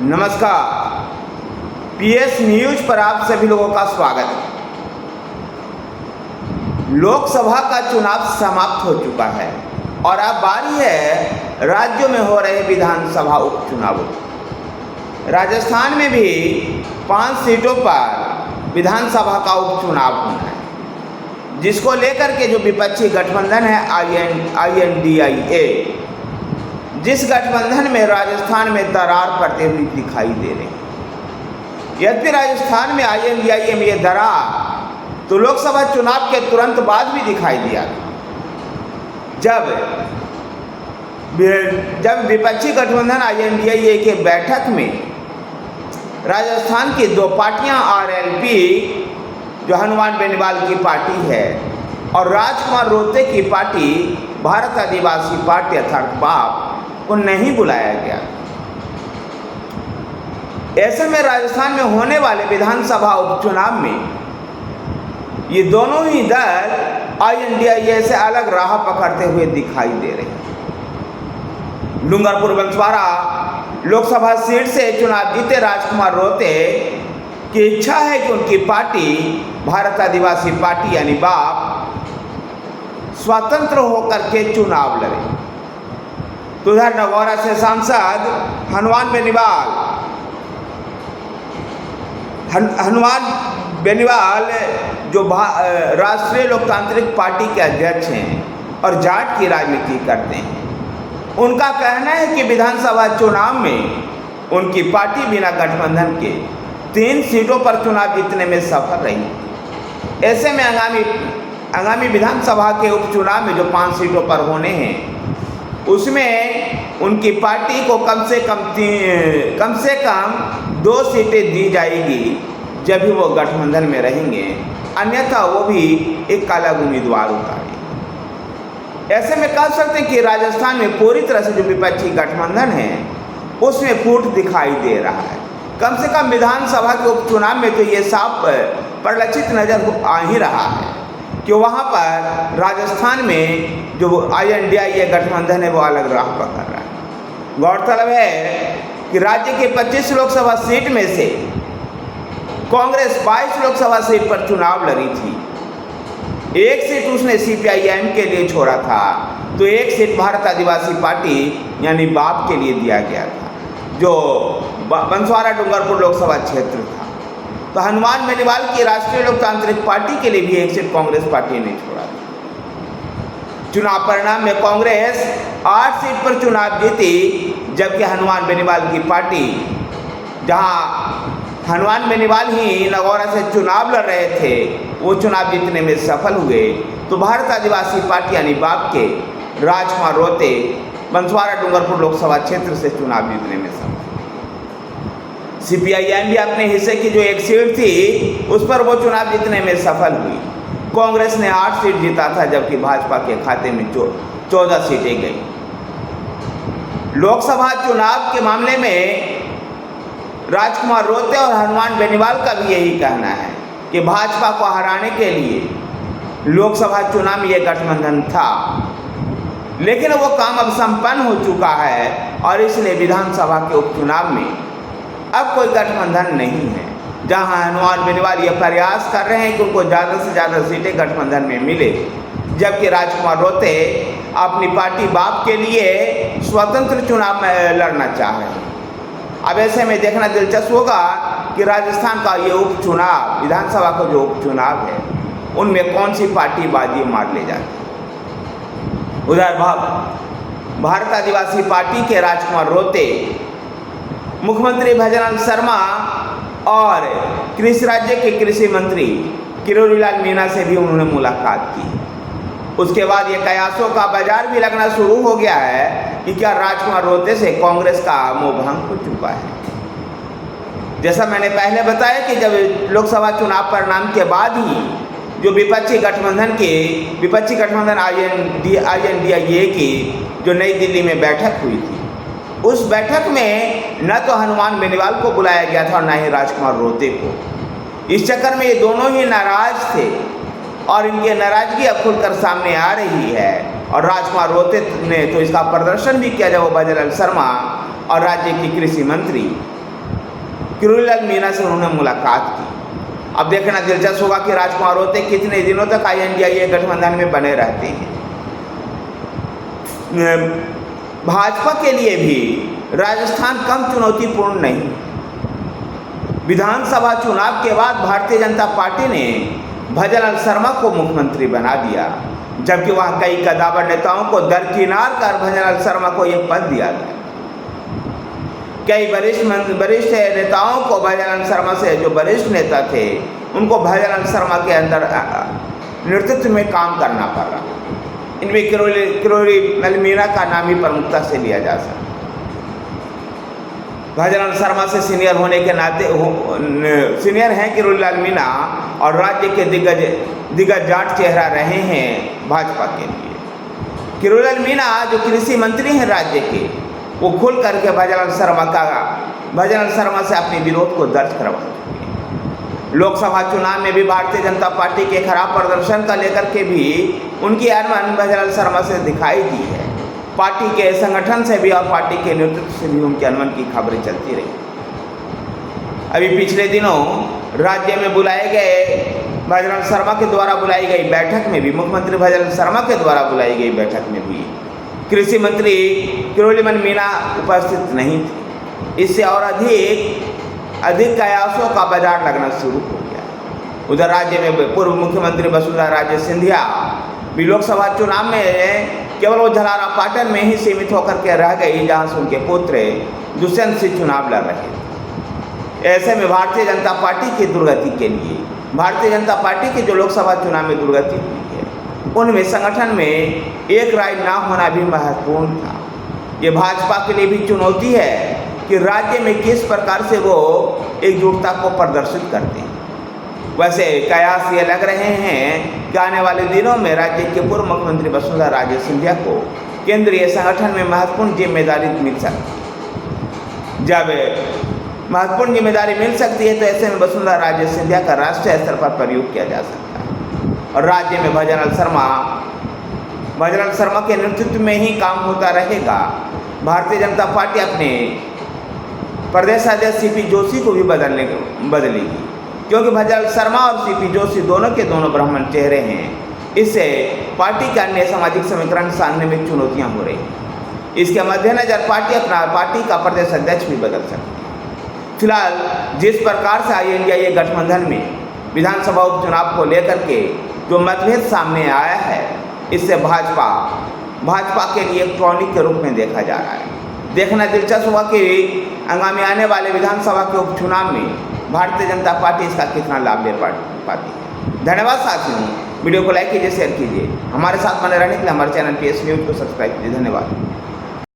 नमस्कार। PS news पर आप सभी लोगों का स्वागत है। लोकसभा का चुनाव समाप्त हो चुका है और अब बारी है राज्यों में हो रहे विधानसभा उपचुनावों। राजस्थान में भी 5 सीटों पर विधानसभा का उपचुनाव होना है, जिसको लेकर के जो विपक्षी गठबंधन है INDIA, जिस गठबंधन में राजस्थान में दरार पड़ते हुए दिखाई दे रही है। यद्यपि राजस्थान में INDIA में ये दरार तो लोकसभा चुनाव के तुरंत बाद भी दिखाई दिया था, जब विपक्षी गठबंधन INDIA के बैठक में राजस्थान की 2 पार्टियां RLP, जो हनुमान बेनीवाल की पार्टी है, और राजकुमार रोहते की पार्टी भारत आदिवासी पार्टी अर्थात BAP को नहीं बुलाया गया। ऐसे में राजस्थान में होने वाले विधानसभा उपचुनाव में ये दोनों ही दल INDIA से अलग राह पकड़ते हुए दिखाई दे रहे हैं। डूंगरपुर बंसवाड़ा लोकसभा सीट से चुनाव जीते राजकुमार रोहते की इच्छा है कि उनकी पार्टी भारत आदिवासी पार्टी यानी BAP स्वतंत्र होकर के चुनाव लड़े। तो उधर नगौरा से सांसद हनुमान बेनीवाल जो राष्ट्रीय लोकतांत्रिक पार्टी के अध्यक्ष हैं और जाट की राजनीति करते हैं, उनका कहना है कि विधानसभा चुनाव में उनकी पार्टी बिना गठबंधन के 3 सीटों पर चुनाव जीतने में सफल रही। ऐसे में आगामी विधानसभा के उपचुनाव में जो 5 सीटों पर होने हैं, उसमें उनकी पार्टी को कम से कम 2 सीटें दी जाएगी जब भी वो गठबंधन में रहेंगे, अन्यथा वो भी एक अलग उम्मीदवार उतारेंगे। ऐसे में कह सकते हैं कि राजस्थान में पूरी तरह से जो विपक्षी गठबंधन है उसमें फूट दिखाई दे रहा है। कम से कम विधानसभा के उपचुनाव में तो ये साफ परिलक्षित नजर आ ही रहा है कि वहाँ पर राजस्थान में जो INDIA गठबंधन है वो अलग राह पकड़ रहा है। गौरतलब है कि राज्य के 25 लोकसभा सीट में से कांग्रेस 22 लोकसभा सीट पर चुनाव लड़ी थी। 1 सीट उसने CPIM के लिए छोड़ा था, तो 1 सीट भारत आदिवासी पार्टी यानी BAP के लिए दिया गया था, जो बंसवाड़ा डूंगरपुर लोकसभा क्षेत्र था। तो हनुमान बेनीवाल की राष्ट्रीय लोकतांत्रिक पार्टी के लिए भी 1 सीट कांग्रेस पार्टी ने छोड़ा था। चुनाव परिणाम में कांग्रेस 8 सीट पर चुनाव जीती, जबकि हनुमान बेनीवाल की पार्टी, जहां हनुमान बेनीवाल ही नगौरा से चुनाव लड़ रहे थे, वो चुनाव जीतने में सफल हुए। तो भारत आदिवासी पार्टी यानी BAP के राजकुमार रोहते बंसवाड़ा डूंगरपुर लोकसभा क्षेत्र से चुनाव जीतने में सफल। CPIM भी अपने हिस्से की जो 1 सीट थी उस पर वो चुनाव जीतने में सफल हुई। कांग्रेस ने 8 सीट जीता था, जबकि भाजपा के खाते में 14 सीटें गई। लोकसभा चुनाव के मामले में राजकुमार रोहते और हनुमान बेनीवाल का भी यही कहना है कि भाजपा को हराने के लिए लोकसभा चुनाव में यह गठबंधन था, लेकिन वो काम अब संपन्न हो चुका है और इसलिए विधानसभा के उपचुनाव में अब कोई गठबंधन नहीं है। जहां हनुमान बेनीवाल ये प्रयास कर रहे हैं कि उनको ज़्यादा से ज़्यादा सीटें गठबंधन में मिले, जबकि राजकुमार रोहते अपनी पार्टी BAP के लिए स्वतंत्र चुनाव में लड़ना चाह रहे हैं। अब ऐसे में देखना दिलचस्प होगा कि राजस्थान का ये उपचुनाव, विधानसभा का जो उपचुनाव है, उनमें कौन सी पार्टी बाजी मार ले जाती है। उधर भारत आदिवासी पार्टी के राजकुमार रोहते मुख्यमंत्री भजनलाल शर्मा और कृषि राज्य के कृषि मंत्री किरोड़ीलाल मीणा से भी उन्होंने मुलाकात की। उसके बाद ये कयासों का बाजार भी लगना शुरू हो गया है कि क्या राजकुमार रोहते से कांग्रेस का मोह भंग हो चुका है। जैसा मैंने पहले बताया कि जब लोकसभा चुनाव परिणाम के बाद ही जो विपक्षी गठबंधन INDIA की जो नई दिल्ली में बैठक हुई थी, उस बैठक में न तो हनुमान बेनीवाल को बुलाया गया था और न ही राजकुमार रोहते को। इस चक्कर में ये दोनों ही नाराज थे और इनकी नाराजगी अब खुलकर सामने आ रही है। और राजकुमार रोहते ने तो इसका प्रदर्शन भी किया जब वो भजनलाल शर्मा और राज्य की कृषि मंत्री किरोड़ी लाल मीणा से उन्होंने मुलाकात की। अब देखना दिलचस्प होगा कि राजकुमार होते कितने दिनों तक INDIA गठबंधन में बने रहते हैं। भाजपा के लिए भी राजस्थान कम चुनौतीपूर्ण नहीं। विधानसभा चुनाव के बाद भारतीय जनता पार्टी ने भजनलाल शर्मा को मुख्यमंत्री बना दिया, जबकि वहां कई कद्दावर नेताओं को दरकिनार कर भजनलाल शर्मा को यह पद दिया गया। कई वरिष्ठ नेताओं को भजनलाल शर्मा से, जो वरिष्ठ नेता थे, उनको भजनलाल शर्मा के अंदर नेतृत्व में काम करना पड़ा। इनमें किरोड़ी लाल मीणा का नाम ही प्रमुखता से लिया जा सकता। भजनलाल शर्मा से सीनियर होने के नाते सीनियर हैं किरोड़ी लाल मीणा और राज्य के दिग्गज जाट चेहरा रहे हैं भाजपा के लिए। किरोड़ी लाल मीणा जो कृषि मंत्री हैं राज्य के, वो खुल करके भजनलाल शर्मा से अपने विरोध को दर्ज करवा चुके हैं। लोकसभा चुनाव में भी भारतीय जनता पार्टी के खराब प्रदर्शन का लेकर के भी उनकी अनबन भजनलाल शर्मा से दिखाई दी है। पार्टी के संगठन से भी और पार्टी के नेतृत्व से भी उनकी अनबन की खबरें चलती रही। अभी पिछले दिनों राज्य में बुलाए गए भजनलाल शर्मा के द्वारा बुलाई गई बैठक में भी, मुख्यमंत्री भजनलाल शर्मा के द्वारा बुलाई गई बैठक में भी कृषि मंत्री किरोड़ी लाल मीणा उपस्थित नहीं थे। इससे और अधिक कयासों का बाजार लगना शुरू हो गया। उधर राज्य में पूर्व मुख्यमंत्री वसुंधरा राजे सिंधिया भी लोकसभा चुनाव में केवल वो झलारा पाटन में ही सीमित होकर के रह गई, जहां से उनके पुत्र दुष्यंत सिंह चुनाव लड़ रहे थे। ऐसे में भारतीय जनता पार्टी की दुर्गति के लिए, भारतीय जनता पार्टी की जो लोकसभा चुनाव में दुर्गति हुई है, उनमें संगठन में एक राय ना होना भी महत्वपूर्ण था। ये भाजपा के लिए भी चुनौती है कि राज्य में किस प्रकार से वो एकजुटता को प्रदर्शित करते हैं। वैसे कयास ये लग रहे हैं कि आने वाले दिनों में राज्य के पूर्व मुख्यमंत्री वसुंधरा राजे सिंधिया को केंद्रीय संगठन में महत्वपूर्ण जिम्मेदारी मिल सकती है। जब महत्वपूर्ण जिम्मेदारी मिल सकती है तो ऐसे में वसुंधरा राजे सिंधिया का राष्ट्रीय स्तर पर प्रयोग किया जा सकता है और राज्य में भजनलाल शर्मा के नेतृत्व में ही काम होता रहेगा। भारतीय जनता पार्टी अपने प्रदेश अध्यक्ष CP जोशी को भी बदलेगी, क्योंकि भजनलाल शर्मा और CP जोशी दोनों के दोनों ब्राह्मण चेहरे हैं। इससे पार्टी के अन्य सामाजिक समीकरण साधने में चुनौतियां हो रही हैं। इसके मद्देनजर पार्टी का प्रदेश अध्यक्ष भी बदल सकती है। फिलहाल जिस प्रकार से INDIA गठबंधन में विधानसभा उपचुनाव को लेकर के जो मतभेद सामने आया है, इससे भाजपा के लिए एक टॉनिक के रूप में देखा जा रहा है। देखना दिलचस्प होगा कि आगामी आने वाले विधानसभा के उपचुनाव में भारतीय जनता पार्टी इसका कितना लाभ ले पाती है। धन्यवाद साथियों, वीडियो को लाइक कीजिए, शेयर कीजिए। हमारे साथ बने रहने के लिए हमारे चैनल PS न्यूज़ को सब्सक्राइब कीजिए। धन्यवाद।